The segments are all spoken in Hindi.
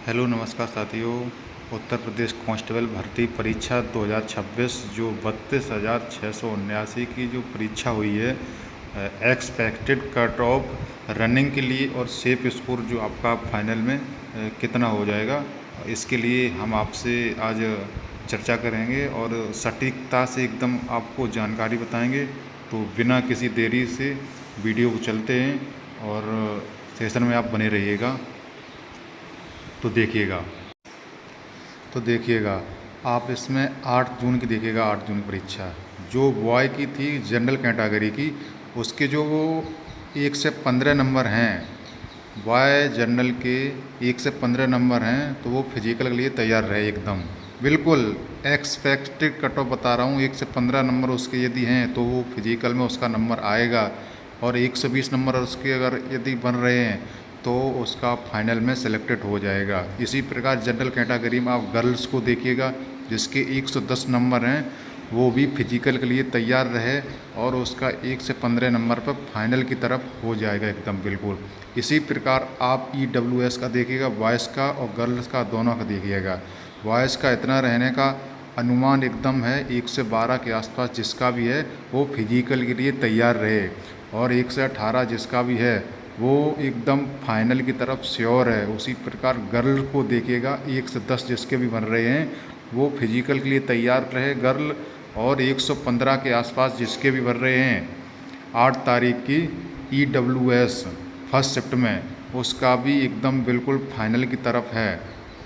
हेलो नमस्कार साथियों। उत्तर प्रदेश कांस्टेबल भर्ती परीक्षा 2026 जो 32,679 की जो परीक्षा हुई है, एक्सपेक्टेड कट ऑफ रनिंग के लिए और सेफ स्कोर जो आपका फाइनल में कितना हो जाएगा, इसके लिए हम आपसे आज चर्चा करेंगे और सटीकता से एकदम आपको जानकारी बताएंगे। तो बिना किसी देरी से वीडियो को चलते हैं और सेशन में आप बने रहिएगा। तो देखिएगा आप इसमें 8 जून की देखिएगा, 8 जून की परीक्षा जो बॉय की थी जनरल कैटेगरी की, उसके जो वो 1 से 15 नंबर हैं, बॉय जनरल के 1 से 15 नंबर हैं, तो वो फिजिकल के लिए तैयार रहे एकदम बिल्कुल। एक्सपेक्टेड कट ऑफ बता रहा हूँ, 1 से 15 नंबर उसके यदि हैं तो वो फिजिकल में उसका नंबर आएगा, और 120 नंबर उसके अगर यदि बन रहे हैं तो उसका फाइनल में सेलेक्टेड हो जाएगा। इसी प्रकार जनरल कैटेगरी में आप गर्ल्स को देखिएगा, जिसके 110 नंबर हैं, वो भी फिजिकल के लिए तैयार रहे और उसका 1 से 15 नंबर पर फाइनल की तरफ हो जाएगा एकदम बिल्कुल। इसी प्रकार आप EWS का देखिएगा, बॉयज़ का और गर्ल्स का दोनों का देखिएगा। बॉयज़ का इतना रहने का अनुमान एकदम है 1 से 12 के आसपास जिसका भी है वो फिजिकल के लिए तैयार रहे, और 1 से 18 जिसका भी है वो एकदम फाइनल की तरफ श्योर है। उसी प्रकार गर्ल को देखिएगा, 1 से 10 जिसके भी बन रहे हैं वो फिजिकल के लिए तैयार रहे गर्ल, और 115 के आसपास जिसके भी बन रहे हैं 8 तारीख की EWS फर्स्ट शिफ्ट में, उसका भी एकदम बिल्कुल फाइनल की तरफ है।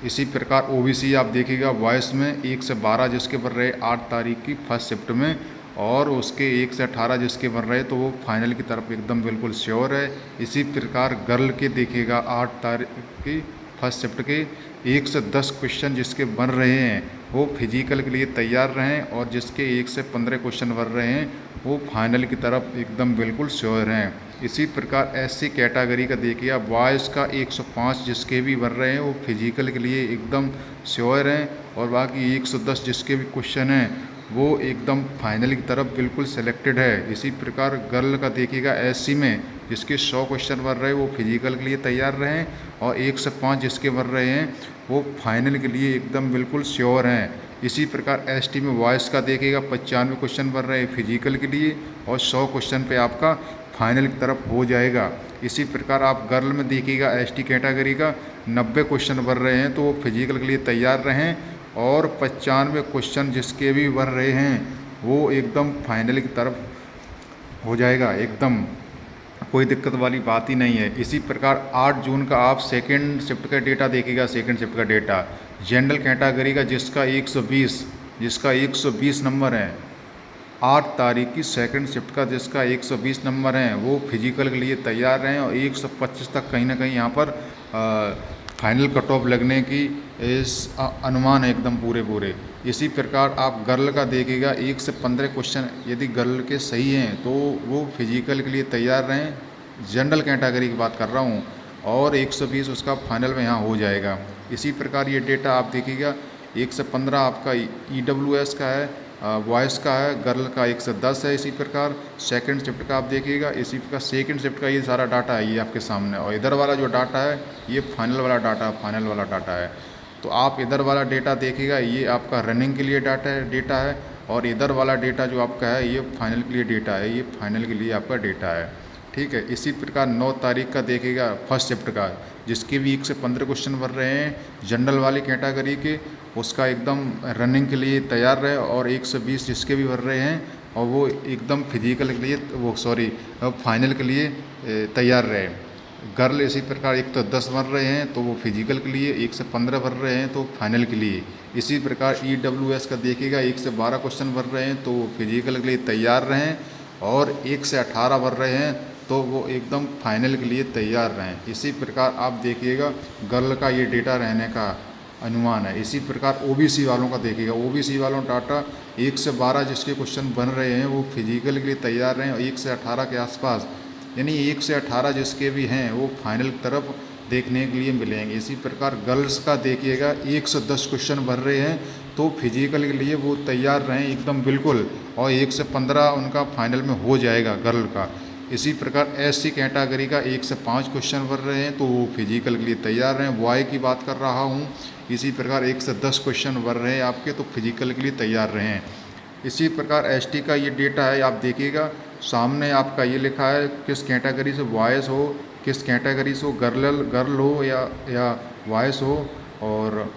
इसी प्रकार OBC आप देखिएगा, बॉयज़ में 1 से 12 जिसके बन रहे 8 तारीख की फर्स्ट शिफ्ट में, और उसके 1 से 18 जिसके बन रहे तो वो फाइनल की तरफ एकदम बिल्कुल श्योर है। इसी प्रकार गर्ल के देखिएगा, 8 तारीख की फर्स्ट शिफ्ट के 1 से 10 क्वेश्चन जिसके बन रहे हैं वो फिजिकल के लिए तैयार रहें, और जिसके 1 से 15 क्वेश्चन बन रहे हैं वो फाइनल की तरफ एकदम बिल्कुल श्योर हैं। इसी प्रकार SC कैटेगरी का देखिए, बॉयज़ का 105 जिसके भी बन रहे हैं वो फिजिकल के लिए एकदम श्योर हैं, और बाकी 110 जिसके भी क्वेश्चन हैं वो एकदम फाइनल की तरफ बिल्कुल सेलेक्टेड है। इसी प्रकार गर्ल का देखिएगा, SC में जिसके 100 क्वेश्चन बन रहे हैं वो फिजिकल के लिए तैयार रहें, और 1 से 5 जिसके बन रहे हैं वो फाइनल के लिए एकदम बिल्कुल श्योर हैं। इसी प्रकार ST में बॉयज़ का देखिएगा, 95 क्वेश्चन बन रहे हैं फिजिकल के लिए, और 100 क्वेश्चन पे आपका फाइनल की तरफ हो जाएगा। इसी प्रकार आप गर्ल में देखिएगा, ST कैटेगरी का 90 क्वेश्चन बन रहे हैं तो वो फिजिकल के लिए तैयार रहें, और 95 क्वेश्चन जिसके भी बन रहे हैं वो एकदम फाइनल की तरफ हो जाएगा एकदम, कोई दिक्कत वाली बात ही नहीं है। इसी प्रकार 8 जून का आप सेकंड शिफ्ट का डेटा देखिएगा। सेकंड शिफ्ट का डेटा जनरल कैटेगरी का जिसका 120 नंबर है, 8 तारीख की सेकंड शिफ्ट का जिसका 120 नंबर हैं वो फिजिकल के लिए तैयार हैं, और 125 तक कहीं ना कहीं यहाँ पर फाइनल कट ऑफ लगने की इस अनुमान है एकदम पूरे। इसी प्रकार आप गर्ल का देखिएगा, 1 से 15 क्वेश्चन यदि गर्ल के सही हैं तो वो फिजिकल के लिए तैयार रहें, जनरल कैटेगरी की बात कर रहा हूँ, और 120 उसका फाइनल में यहाँ हो जाएगा। इसी प्रकार ये डेटा आप देखिएगा, 1 से 15 आपका EWS का है, बॉयज़ का है, गर्ल का 1 से 10 है। इसी प्रकार सेकंड शिफ्ट का आप देखिएगा, इसी प्रकार सेकंड शिफ्ट का ये सारा डाटा है ये आपके सामने, और इधर वाला जो डाटा है ये फाइनल वाला डाटा है। तो आप इधर वाला डेटा देखिएगा, ये आपका रनिंग के लिए डेटा है, और इधर वाला डेटा जो आपका है ये फाइनल के लिए डेटा है, ये फाइनल के लिए आपका डेटा है, ठीक है। इसी प्रकार 9 तारीख का देखिएगा फर्स्ट शिफ्ट का, जिसके भी 1 से 15 क्वेश्चन बन रहे हैं जनरल वाली कैटेगरी के, उसका एकदम रनिंग के लिए तैयार रहे, और 120 जिसके भी बन रहे हैं और वो एकदम फिजिकल के लिए फाइनल के लिए तैयार रहे। गर्ल इसी प्रकार 1 तो 10 बन रहे हैं तो वो फिजिकल के लिए, 1 से 15 बन रहे हैं तो फाइनल के लिए। इसी प्रकार EWS का देखिएगा, 1 से 12 क्वेश्चन बन रहे हैं तो वो फिजिकल के लिए तैयार रहें, और 1 से 18 बन रहे हैं तो वो एकदम फाइनल के लिए तैयार रहें। इसी प्रकार आप देखिएगा गर्ल का ये डेटा रहने का अनुमान है। इसी प्रकार OBC वालों का देखिएगा, OBC वालों डाटा 1 से 12 जिसके क्वेश्चन बन रहे हैं वो फिजिकल के लिए तैयार रहें, और 1 से 18 के आसपास, यानी 1 से 18 जिसके भी हैं वो फाइनल की तरफ देखने के लिए मिलेंगे। इसी प्रकार गर्ल्स का देखिएगा, 1 से 10 क्वेश्चन भर रहे हैं तो फिजिकल के लिए वो तैयार रहें एकदम बिल्कुल, और 1 से 15 उनका फाइनल में हो जाएगा गर्ल का। इसी प्रकार SC कैटेगरी का 1 से 5 क्वेश्चन भर रहे हैं तो वो फिजिकल के लिए तैयार रहें। वाई की बात कर रहा हूँ, इसी प्रकार 1 से 10 क्वेश्चन भर रहे हैं आपके, तो फिजिकल के लिए तैयार रहें। इसी प्रकार ST का ये डेटा है, आप देखिएगा सामने आपका ये लिखा है किस कैटेगरी से वॉइस हो, किस कैटेगरी से गर्ल हो या वॉइस हो, और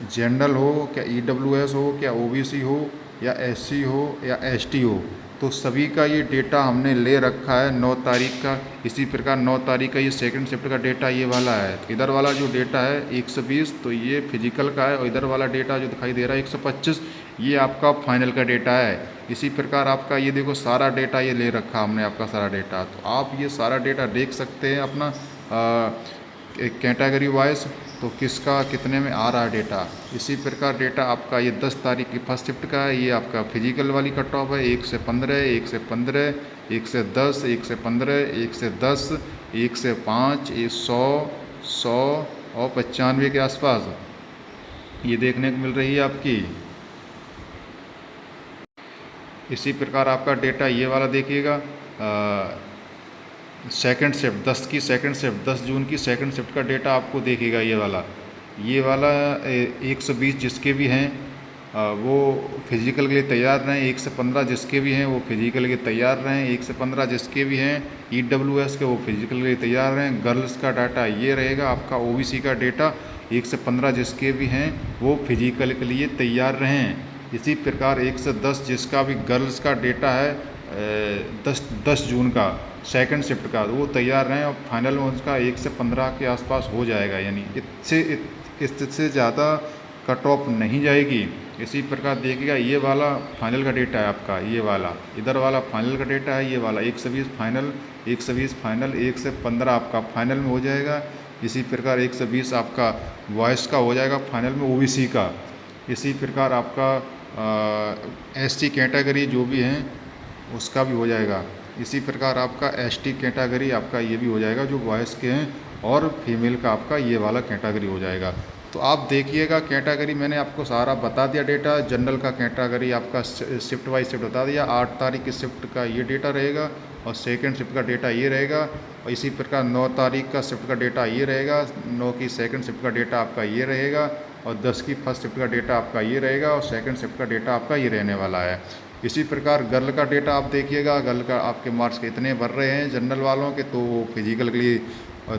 जनरल हो, क्या EWS हो, क्या OBC हो, या SC हो या ST हो, तो सभी का ये डेटा हमने ले रखा है 9 तारीख का। इसी प्रकार 9 तारीख का ये सेकंड शिफ्ट का डेटा ये वाला है। तो इधर वाला जो डेटा है 120, तो ये फिजिकल का है, और इधर वाला डेटा जो दिखाई दे रहा है 125, ये आपका फाइनल का डेटा है। इसी प्रकार आपका ये देखो सारा डेटा ये ले रखा हमने आपका सारा डेटा, तो आप ये सारा डेटा देख सकते हैं अपना कैटेगरी वाइज, तो किसका कितने में आ रहा है डेटा। इसी प्रकार डेटा आपका ये 10 तारीख की फर्स्ट शिफ्ट का है, ये आपका फिजिकल वाली कट ऑफ है 1 से 15, 1 से 15, 1 से 10, 1 से 15, 1 से 10, 1 से 5, 100, 100 और 95 के आसपास ये देखने को मिल रही है आपकी। इसी प्रकार आपका डेटा ये वाला देखिएगा, सेकंड शिफ्ट 10 की सेकंड शिफ्ट 10 जून की सेकंड शिफ्ट का डेटा आपको देखिएगा ये वाला 120 जिसके भी हैं वो फिजिकल के लिए तैयार रहें। 1 से 15 जिसके भी हैं वो फिजिकल के लिए तैयार रहें। 1 से 15 जिसके भी हैं EWS के वो फिजिकल के लिए तैयार रहें। गर्ल्स का डाटा ये रहेगा आपका। OBC का डेटा 1 से 15 जिसके भी हैं वो फिजिकल के लिए तैयार रहें। इसी प्रकार 1 से 10 जिसका भी गर्ल्स का डेटा है 10 जून का सेकंड शिफ्ट का, वो तैयार रहें, और फाइनल में उसका 1 से 15 के आसपास हो जाएगा, यानी इससे ज़्यादा कट ऑफ नहीं जाएगी। इसी प्रकार देखिएगा ये वाला फाइनल का डेटा है आपका, ये वाला इधर वाला फाइनल का डेटा है, ये वाला 1 से 20 फाइनल, 1 से 20 फाइनल, 1 से 15 आपका फाइनल में हो जाएगा। इसी प्रकार 1 से 20 आपका वॉइस का हो जाएगा फाइनल में, OBC का। इसी प्रकार आपका ST कैटेगरी जो भी हैं उसका भी हो जाएगा। इसी प्रकार आपका ST कैटेगरी आपका ये भी हो जाएगा जो बॉयज़ के हैं, और फीमेल का आपका ये वाला कैटेगरी हो जाएगा। तो आप देखिएगा कैटेगरी मैंने आपको सारा बता दिया डेटा। जनरल का कैटेगरी आपका शिफ्ट वाइज शिफ्ट बता दिया। 8 तारीख की शिफ्ट का ये डेटा रहेगा, और सेकंड शिफ्ट का डेटा ये रहेगा। और इसी प्रकार 9 तारीख का शिफ्ट का डेटा ये रहेगा, 9 की सेकंड शिफ्ट का डेटा आपका ये रहेगा, और 10 की फर्स्ट शिफ्ट का डेटा आपका ये रहेगा, और सेकंड शिफ्ट का डेटा आपका ये रहने वाला है। इसी प्रकार गर्ल का डेटा आप देखिएगा, गर्ल का आपके मार्क्स कितने भर रहे हैं जनरल वालों के, तो वो फिजिकल के लिए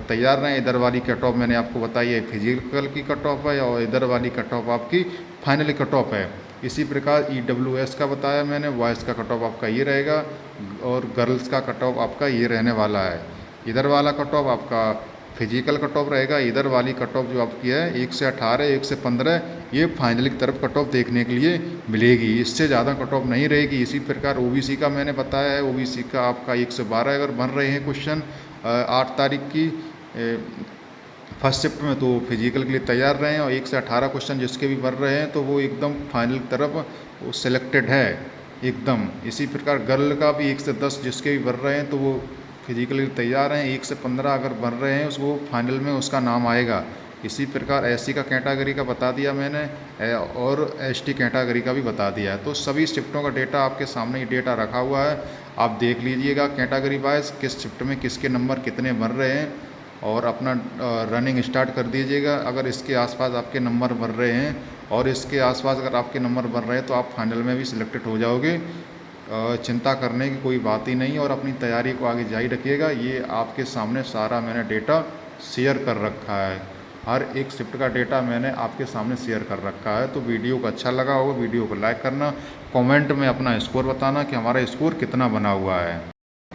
तैयार रहें। इधर वाली कट ऑफ मैंने आपको बताई है फिजिकल की कट ऑफ है, और इधर वाली कट ऑफ आपकी फाइनल कट ऑफ है। इसी प्रकार EWS का बताया मैंने, वॉइस का कट ऑफ आपका ये रहेगा, और गर्ल्स का कट ऑफ आपका ये रहने वाला है। इधर वाला कट ऑफ आपका फिजिकल कट ऑफ रहेगा। इधर वाली कट ऑफ जो आपकी है 1 से 18, 1 से 15, ये फाइनल की तरफ कट ऑफ देखने के लिए मिलेगी, इससे ज़्यादा कट ऑफ नहीं रहेगी। इसी प्रकार OBC का मैंने बताया है, OBC का आपका 1 से 12 अगर बन रहे हैं क्वेश्चन 8 तारीख की फर्स्ट शिफ्ट में, तो फिजिकल के लिए तैयार रहें। और 1 से 18 क्वेश्चन जिसके भी बन रहे हैं तो वो एकदम फाइनल की तरफ वो सिलेक्टेड है एकदम। इसी प्रकार गर्ल का भी 1 से 10 जिसके भी बन रहे हैं तो वो फिजिकली तैयार हैं। 1 से 15 अगर बन रहे हैं उसको फाइनल में उसका नाम आएगा। इसी प्रकार SC का कैटेगरी का बता दिया मैंने, और ST कैटेगरी का भी बता दिया है। तो सभी शिफ्टों का डेटा आपके सामने ही डेटा रखा हुआ है, आप देख लीजिएगा कैटेगरी वाइज किस शिफ्ट में किसके नंबर कितने बन रहे हैं, और अपना रनिंग स्टार्ट कर दीजिएगा। अगर इसके आसपास आपके नंबर बन रहे हैं और इसके आसपास अगर आपके नंबर बन रहे हैं तो आप फाइनल में भी सिलेक्टेड हो जाओगे। चिंता करने की कोई बात ही नहीं, और अपनी तैयारी को आगे जारी रखिएगा। ये आपके सामने सारा मैंने डेटा शेयर कर रखा है, हर एक शिफ्ट का डेटा मैंने आपके सामने शेयर कर रखा है। तो वीडियो को अच्छा लगा होगा, वीडियो को लाइक करना, कमेंट में अपना स्कोर बताना कि हमारा स्कोर कितना बना हुआ है।